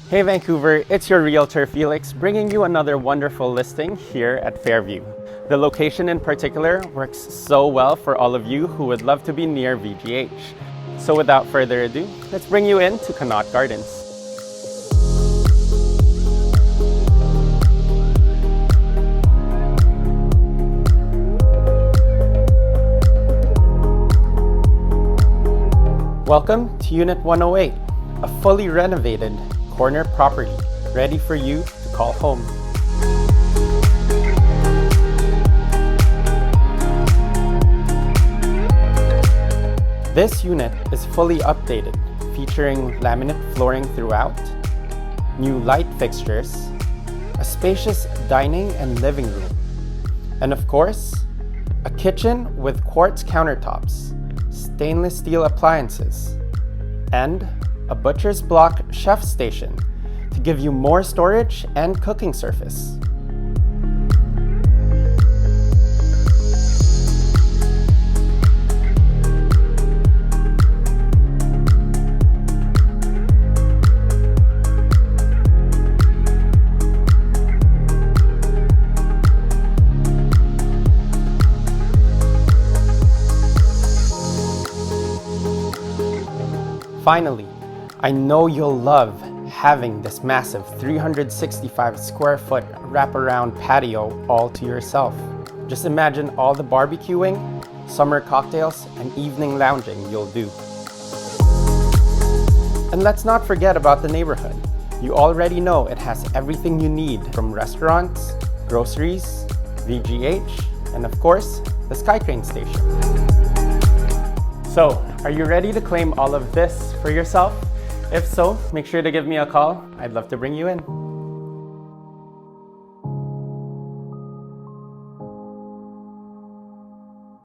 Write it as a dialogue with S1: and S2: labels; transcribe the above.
S1: Hey Vancouver, it's your realtor Felix bringing you another wonderful listing here at Fairview. The location in particular works so well for all of you who would love to be near VGH. So without further ado, let's bring you into Connaught Gardens. Welcome to Unit 108, a fully renovated corner property ready for you to call home. This unit is fully updated, featuring laminate flooring throughout, new light fixtures, a spacious dining and living room, and of course, a kitchen with quartz countertops, stainless steel appliances, and a butcher's block chef station to give you more storage and cooking surface. Finally, I know you'll love having this massive 365 square foot wraparound patio all to yourself. Just imagine all the barbecuing, summer cocktails, and evening lounging you'll do. And let's not forget about the neighborhood. You already know it has everything you need from restaurants, groceries, VGH, and of course, the SkyTrain station. So, are you ready to claim all of this for yourself? If so, make sure to give me a call. I'd love to bring you in.